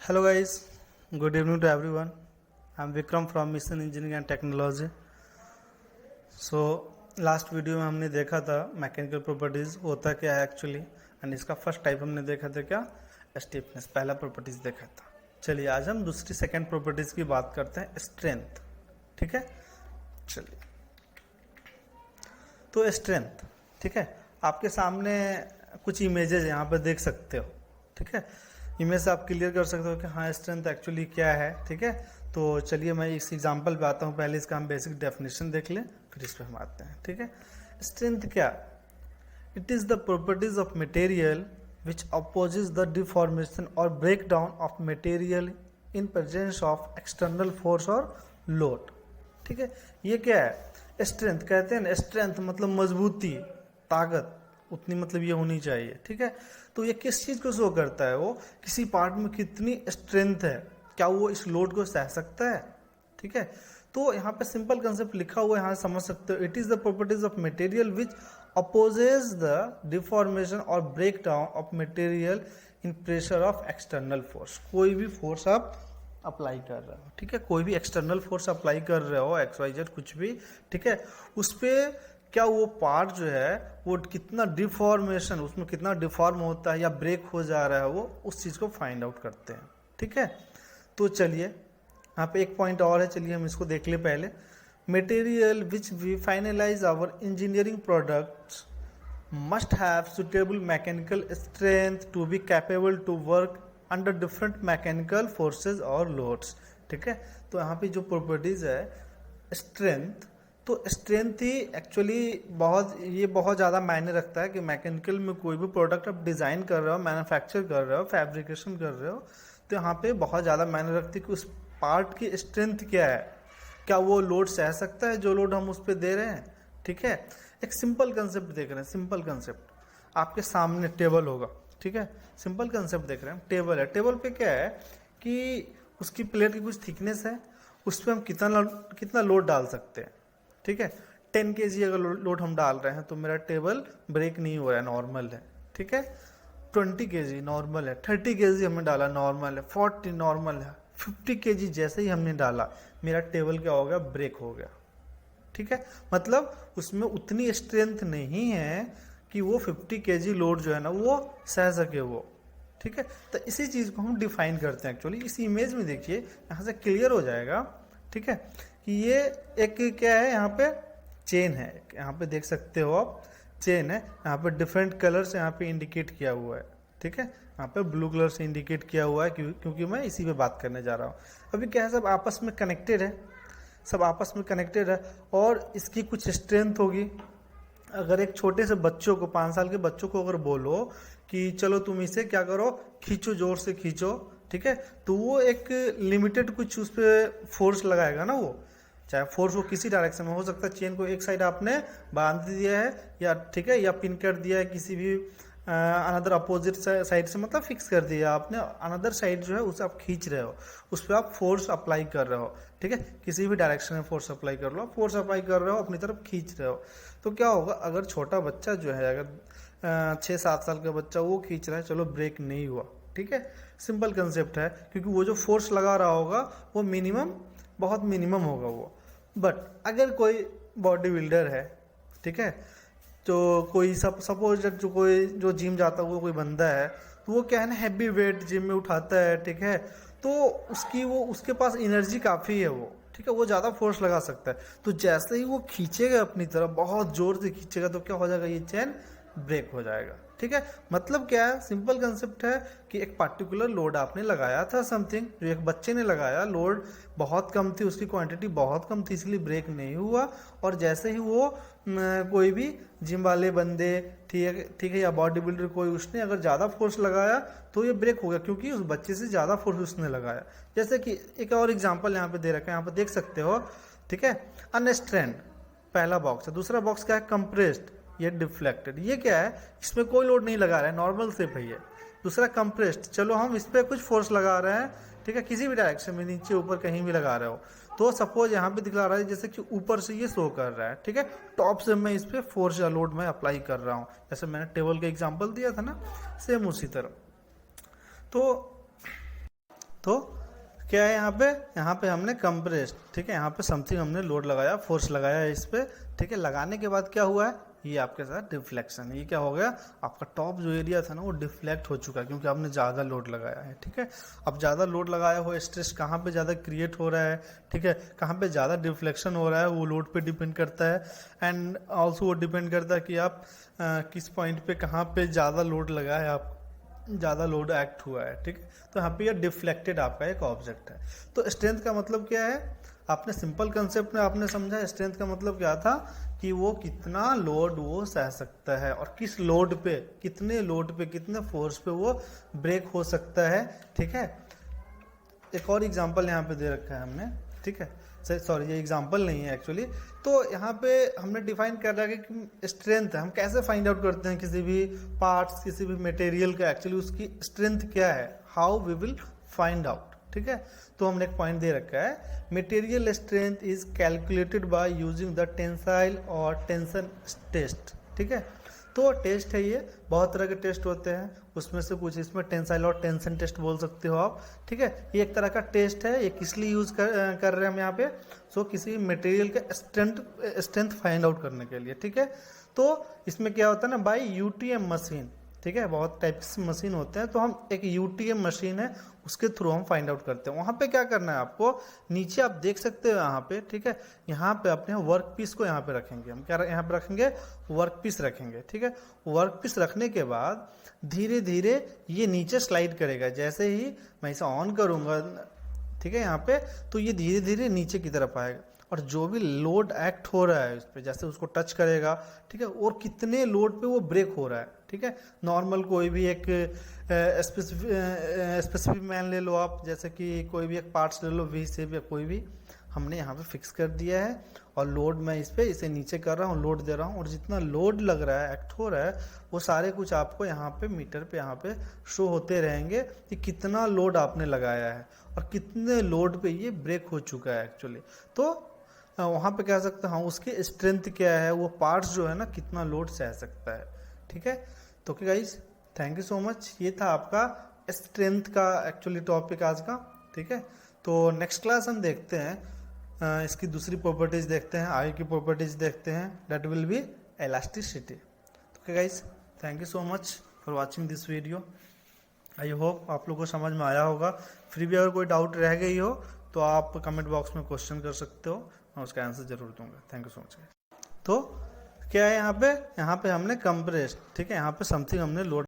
Hello guys, good evening to everyone. I'm Vikram from Mission Engineering and Technology. So last video में हमने देखा था mechanical properties होता क्या है एक्चुअली, एंड इसका फर्स्ट टाइप हमने देखा था क्या, स्टिफनेस, पहला प्रॉपर्टीज देखा था। चलिए आज हम दूसरी सेकंड प्रॉपर्टीज की बात करते हैं, स्ट्रेंथ। ठीक है, चलिए तो स्ट्रेंथ, ठीक है, आपके सामने कुछ इमेजेस यहाँ पर देख सकते हो। ठीक है, इमेज से आप क्लियर कर सकते हो कि हाँ स्ट्रेंथ एक्चुअली क्या है। ठीक है, तो चलिए मैं इस एग्जांपल पे आता हूँ। पहले इसका हम बेसिक डेफिनेशन देख लें, फिर इस पे हम आते हैं। ठीक है, स्ट्रेंथ क्या, it is the properties of material which opposes the deformation और break down of material in presence of external force और लोड। ठीक है, ये क्या है, स्ट्रेंथ कहते हैं ना। स्ट्रेंथ मतलब मजबूती, ताकत, उतनी मतलब ये होनी चाहिए। ठीक है, तो ये किस चीज को शो करता है, वो किसी पार्ट में कितनी स्ट्रेंथ है, क्या वो इस लोड को सह सकता है। ठीक है, तो यहाँ पे सिंपल कंसेप्ट लिखा हुआ है, यहाँ समझ सकते हो। It is the properties of material which opposes the deformation और break down of material in pressure of external force. कोई भी फोर्स आप अप्लाई कर रहे हो, ठीक है, कोई भी एक्सटर्नल फोर्स अप्लाई कर रहे हो, XYZ कुछ भी, ठीक है, उस पर क्या वो पार्ट जो है वो कितना डिफॉर्मेशन, उसमें कितना डिफॉर्म होता है या ब्रेक हो जा रहा है, वो उस चीज को फाइंड आउट करते हैं। ठीक है, तो चलिए यहाँ पे एक पॉइंट और है, चलिए हम इसको देख ले पहले। Material which we finalize our engineering products must have suitable mechanical strength to be capable to work under different mechanical forces और लोड्स। ठीक है, तो यहाँ पे जो प्रॉपर्टीज है स्ट्रेंथ, तो स्ट्रेंथ ही एक्चुअली बहुत ज़्यादा मायने रखता है कि मैकेनिकल में कोई भी प्रोडक्ट आप डिज़ाइन कर रहे हो, मैन्युफैक्चर कर रहे हो, फैब्रिकेशन कर रहे हो, तो यहाँ पे बहुत ज़्यादा मायने रखती है कि उस पार्ट की स्ट्रेंथ क्या है, क्या वो लोड सह सकता है जो लोड हम उस पर दे रहे हैं। ठीक है, एक सिंपल कंसेप्ट देख रहे हैं, सिंपल कंसेप्ट, आपके सामने टेबल होगा। ठीक है, सिंपल कंसेप्ट देख रहे हैं, टेबल है, टेबल पे क्या है कि उसकी प्लेट की कुछ थिकनेस है, उस पर हम कितना लोड डाल सकते हैं। ठीक है, 10 kg अगर लोड हम डाल रहे हैं तो मेरा टेबल ब्रेक नहीं हो रहा है, नॉर्मल है। ठीक है, 20 kg नॉर्मल है, 30 kg हमने डाला नॉर्मल है, 40 नॉर्मल है, 50 kg जैसे ही हमने डाला मेरा टेबल क्या हो गया, ब्रेक हो गया। ठीक है, मतलब उसमें उतनी स्ट्रेंथ नहीं है कि वो 50 kg लोड जो है ना वो सह सके वो। ठीक है, तो इसी चीज को हम डिफाइन करते हैं एक्चुअली। इस इमेज में देखिए, यहाँ से क्लियर हो जाएगा। ठीक है, कि ये एक क्या है, यहाँ पे चेन है, यहाँ पे देख सकते हो आप, चेन है, यहाँ पे डिफरेंट कलर से यहाँ पे इंडिकेट किया हुआ है। ठीक है, यहाँ पे ब्लू कलर से इंडिकेट किया हुआ है क्योंकि मैं इसी पे बात करने जा रहा हूँ। अभी क्या है, सब आपस में कनेक्टेड है, सब आपस में कनेक्टेड है और इसकी कुछ स्ट्रेंथ होगी। अगर एक छोटे से बच्चों को, 5 साल के बच्चों को अगर बोलो कि चलो तुम इसे क्या करो, खींचो, जोर से खींचो, ठीक है, तो वो एक लिमिटेड कुछ उस पर फोर्स लगाएगा ना, वो चाहे फोर्स वो किसी डायरेक्शन में हो सकता है। चेन को एक साइड आपने बांध दिया है या ठीक है, या पिन कर दिया है किसी भी अनदर अपोजिट साइड से, मतलब फिक्स कर दिया आपने, अनदर साइड जो है उसे आप खींच रहे हो, उस पर आप फोर्स अप्लाई कर रहे हो। ठीक है, किसी भी डायरेक्शन में फोर्स अप्लाई कर लो, फोर्स अप्लाई कर रहे हो, अपनी तरफ खींच रहे हो, तो क्या होगा, अगर छोटा बच्चा जो है, अगर 6-7 साल का बच्चा वो खींच रहा है, चलो ब्रेक नहीं हुआ। ठीक है, सिंपल कंसेप्ट है, क्योंकि वो जो फोर्स लगा रहा होगा वो मिनिमम, बहुत मिनिमम होगा वो। बट अगर कोई बॉडी बिल्डर है, ठीक है, तो कोई सपोज जो जिम जाता हुआ कोई बंदा है, तो वो क्या है ना, हैवी वेट जिम में उठाता है। ठीक है, तो उसके पास एनर्जी काफ़ी है वो, ठीक है, वो ज़्यादा फोर्स लगा सकता है। तो जैसे ही वो खींचेगा अपनी तरफ, बहुत जोर से खींचेगा, तो क्या हो जाएगा, ये चेन ब्रेक हो जाएगा। ठीक है, मतलब क्या है, सिंपल कंसेप्ट है कि एक पर्टिकुलर लोड आपने लगाया था, समथिंग जो एक बच्चे ने लगाया, लोड बहुत कम थी, उसकी क्वांटिटी बहुत कम थी, इसलिए ब्रेक नहीं हुआ। और जैसे ही वो कोई भी जिम वाले बंदे, ठीक है, या बॉडी बिल्डर कोई, उसने अगर ज़्यादा फोर्स लगाया तो ये ब्रेक हो गया, क्योंकि उस बच्चे से ज़्यादा फोर्स उसने लगाया। जैसे कि एक और एग्जाम्पल यहाँ पे दे रखा है, यहाँ पे देख सकते हो। ठीक है, अनस्ट्रेंड पहला बॉक्स है, दूसरा बॉक्स क्या है, कंप्रेस्ड, ये डिफ्लेक्टेड। ये क्या है, इसमें कोई लोड नहीं लगा रहा है, नॉर्मल शेप है ये। दूसरा कंप्रेस्ड, चलो हम इस पर कुछ फोर्स लगा रहे हैं, ठीक है, किसी भी डायरेक्शन में, नीचे ऊपर कहीं भी लगा रहे हो, तो सपोज यहाँ पे दिखला रहा है जैसे कि ऊपर से ये शो कर रहा है। ठीक है, टॉप से मैं इस पर फोर्स या लोड में अप्लाई कर रहा हूँ, जैसे मैंने टेबल का एग्जाम्पल दिया था ना, सेम उसी तरह। तो तो क्या है यहाँ पे हमने कंप्रेस्ड, ठीक है, यहाँ पे समथिंग हमने लोड लगाया, फोर्स लगाया है इस पे, ठीक है। लगाने के बाद क्या हुआ है, ये आपके साथ डिफ्लेक्शन है। ये क्या हो गया, आपका टॉप जो एरिया था ना वो डिफ्लेक्ट हो चुका है, क्योंकि आपने ज़्यादा लोड लगाया है, ठीक है। अब ज़्यादा लोड लगाया हो, स्ट्रेस कहाँ पे ज़्यादा क्रिएट हो रहा है, ठीक है, कहाँ पे ज़्यादा डिफ्लेक्शन हो रहा है, वो लोड पे डिपेंड करता है। एंड ऑल्सो वो डिपेंड करता है कि आप किस पॉइंट पे कहाँ पे ज़्यादा लोड लगा है, आप ज़्यादा लोड एक्ट हुआ है, ठीक है। तो यहाँ पे ये डिफ्लेक्टेड आपका एक ऑब्जेक्ट है। तो स्ट्रेंथ का मतलब क्या है, आपने सिंपल कंसेप्ट में आपने समझा। स्ट्रेंथ का मतलब क्या था कि वो कितना लोड वो सह सकता है और किस लोड पे, कितने फोर्स पे वो ब्रेक हो सकता है, ठीक है। एक और एग्जांपल यहाँ पे दे रखा है हमने, ठीक है, सॉरी ये एग्जांपल नहीं है एक्चुअली। तो यहाँ पे हमने डिफाइन कर रहा है कि स्ट्रेंथ हम कैसे फाइंड आउट करते हैं किसी भी पार्ट्स, किसी भी मटेरियल का, एक्चुअली उसकी स्ट्रेंथ क्या है, how we will find out, ठीक है। तो हमने एक पॉइंट दे रखा है, material strength is calculated by using the tensile और टेंशन टेस्ट, ठीक है। तो टेस्ट है ये, बहुत तरह के टेस्ट होते हैं, उसमें से कुछ इसमें टेंसाइल और टेंशन टेस्ट बोल सकते हो आप, ठीक है। ये एक तरह का टेस्ट है, ये किस लिए यूज कर रहे हैं हम यहाँ पे, सो किसी मटेरियल के स्ट्रेंथ फाइंड आउट करने के लिए, ठीक है। तो इसमें क्या होता है ना, बाय यूटीएम मशीन, ठीक है, बहुत टाइप से मशीन होते हैं, तो हम एक यूटीएम मशीन है उसके थ्रू हम फाइंड आउट करते हैं। वहाँ पे क्या करना है आपको, नीचे आप देख सकते हो यहाँ पे, ठीक है, यहाँ पे अपने वर्क पीस को यहाँ पे रखेंगे हम, क्या यहाँ पे रखेंगे, वर्क पीस रखेंगे, ठीक है। वर्क पीस रखने के बाद धीरे धीरे ये नीचे स्लाइड करेगा, जैसे ही मैं इसे ऑन करूँगा, ठीक है, यहाँ पे, तो ये धीरे धीरे नीचे की तरफ आएगा और जो भी लोड एक्ट हो रहा है इस पर, जैसे उसको टच करेगा, ठीक है, और कितने लोड पे वो ब्रेक हो रहा है, ठीक है। नॉर्मल कोई भी एक स्पेसिफिक मैन ले लो आप, जैसे कि कोई भी एक पार्ट्स ले लो, वी शेप या कोई भी, हमने यहाँ पे फिक्स कर दिया है और लोड मैं इस पे इसे नीचे कर रहा हूँ, लोड दे रहा हूँ, और जितना लोड लग रहा है, एक्ट हो रहा है, वो सारे कुछ आपको यहाँ पे मीटर पे यहाँ पे शो होते रहेंगे कि कितना लोड आपने लगाया है और कितने लोड पे ये ब्रेक हो चुका है एक्चुअली। तो वहाँ पे कह सकते हैं हाँ उसकी स्ट्रेंथ क्या है, वो पार्ट्स जो है ना कितना लोड सह सकता है, ठीक है। तो okay guys, thank you so much. ये था आपका स्ट्रेंथ का एक्चुअली टॉपिक आज का, ठीक है। तो नेक्स्ट क्लास हम देखते हैं इसकी दूसरी प्रॉपर्टीज देखते हैं, आगे की प्रॉपर्टीज देखते हैं, that will be elasticity. Okay guys, thank you so much for watching this video. I hope आप लोगों को समझ में आया होगा। फिर भी अगर कोई डाउट रह गई हो तो आप कमेंट बॉक्स में क्वेश्चन कर सकते हो, मैं उसका आंसर जरूर दूंगा। Thank you so much. तो क्या है यहाँ पे हमने कंप्रेस्ड, ठीक है, यहाँ पे समथिंग हमने लोड